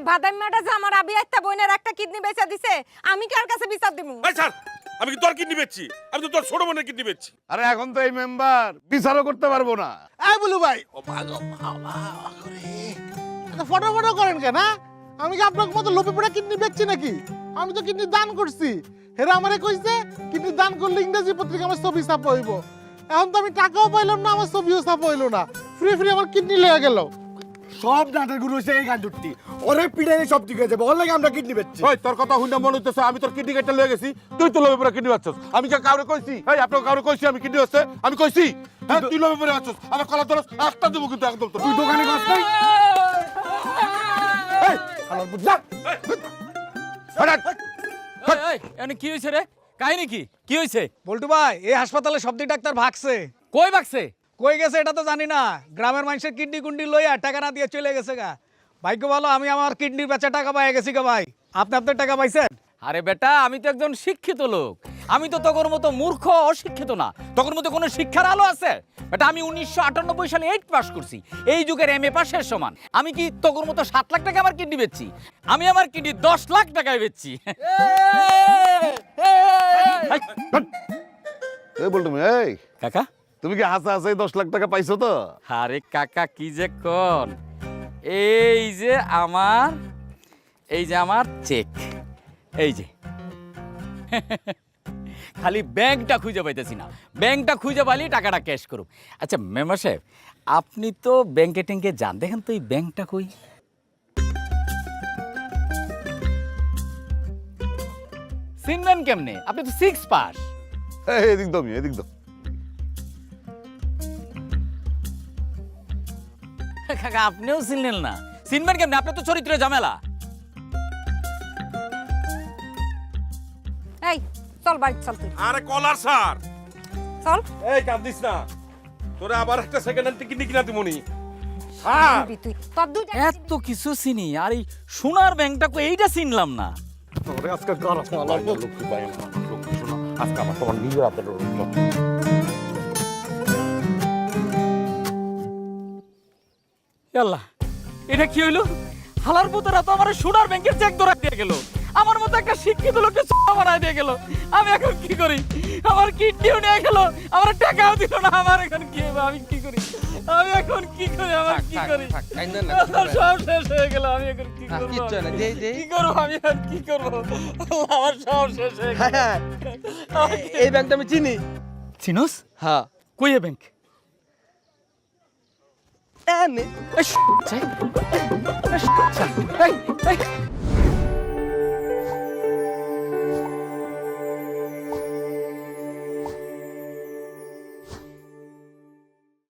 বাদাইমাটা যে আমার আবি একটা বোনের একটা কিডনি বেচা দিছে, আমি কার কাছে বিচার দিমু? এই স্যার, আমি কি তোর কিডনি বেচছি? আমি তো তোর ছোট বোনের কিডনি বেচছি। আরে এখন তো এই মেম্বার বিচারও করতে পারবো না। এই বলু ভাই, ও মা গো বাবা করে এত ফটো করেন কেন? আমি কি আপনার মতো লোভে পড়ে কিডনি বেচছি নাকি? আমি তো কিডনি দান করছি। হেরা আমারে কইছে কিডনি দান করলে ইংরেজি পত্রিকা আমার ছবি ছাপা হইব। এখন তো আমি টাকাও পাইলাম না, আমার ছবিও ছাপা হইলো না, ফ্রি আমার কিডনি লয়ে গেল। সব নাটের গুরু হচ্ছে এই গান্ডুরটি। ওরে পিড়াইলে সব ঠিক হয়ে যাবে, ওর লাগে আমরা কিডনি বেচছি। ওই তোর কথা শুনে মনে হইতেছে আমি তোর কিডনি কেটে লয়ে গেছি, তুই তো লোভে পড়ে কিডনি বাচ্চাস। আমি কি কাউরে কইছি? এই আপনার কাউরে কইছি আমি কিডনি হচ্ছে? আমি কইছি? হ্যাঁ, তুই লোভে পড়ে আছিস। আমার কলা ধরস একটা দেবো কিন্তু একদম। তোর তুই দোকানে কাজ নাই? এই হালার বুঝ যা। এনে কি হইছে রে? কাহিনী কি হইছে? বল্টু ভাই, এই হাসপাতালে সবদি ডাক্তার ভাগছে। কই ভাগছে? কই গেছে এটা তো জানি না। গ্রামের মানুষের কিডনি কুন্ডি লইয়া টাকা না দিয়ে চলে গেছে গা। ভাগ্য ভালো আমি আমার কিডনির বেচা টাকা পাই গেছি গা ভাই। আপনি আপনার টাকা পাইছেন? আরে বেটা, আমি তো একজন শিক্ষিত লোক। আমি তো তোর মতো মূর্খ অশিক্ষিত না। তোর মতো কোনো শিক্ষার আলো আছে? বেটা, আমি 1998 সালে 8 পাস করছি। এই যুগের MA পাশের সমান। আমি কি তোর মতো 7 লাখ টাকা আমার কিডনি বেচছি? আমি আমার কিডনি 10 লাখ টাকায় বেচছি। এই বল তুমি, এই কাকা, তুমি কি হাসা হাসাই 10 লাখ টাকা পাইছো তো? আরে কাকা কি যে কোন, এই যে আমার চেক, এই যে খালি ব্যাংকটা খুঁজে পাইতেছি না। ব্যাংকটা খুঁজে পাইলে টাকাটা ক্যাশ করুক। আচ্ছা মেম্বার সাহেব, আপনি তো ব্যাংকে ট্যাঙ্কে যান, দেখেন তো এই ব্যাংকটা কই? চিনবেন কেমনে? আপনি তো 6 পাস। এদিক দাও, এদিক দাও। কাকা আপনিও চিনলেন না? চিনবেন কেমনে? আপনার তো চরিত্রে ঝামেলা। এই চল বাড়ি চল, তুই আরে কলার স্যার, চল। এই কাঁদিস না, তোরে আবার একটা সেকেন্ড হ্যান্ড কিডনি কিনা দিমুনি। হ্যাঁ, তুই তোর দুইটা এত কিছু চিনি, আর এই সোনার ব্যাংকটা কই এইটা চিনলাম না। তোরে আজকে গরম মালার লক্ষ্মী পাই না, লক্ষ্মী শোনা। আজকে আমার তোমার নিজের হাতে রইল। আল্লাহ, এটা কি হইলো? হালার পুতরা তো আমার সোনার ব্যাংকের চেক ধরা দিয়ে গেল। আমার মতো একটা শিক্ষিত লোককে চোরা বানায় দিয়ে গেল। আমি এখন কি করি? আমার কিডনিও নিয়ে গেল, আমার টাকাও দিল না। আমার এখন কি হবে? আমি কি করি? আমি এখন কি করি? আমার কি করি? সব শেষ হয়ে গেল। আমি এখন কি করব? কি করব? আমি এখন কি করব? আমার সব শেষ হয়ে গেল। এই ব্যাংকটা আমি চিনি। চিনোস? হ্যাঁ। কই এ ব্যাংক? এনে এই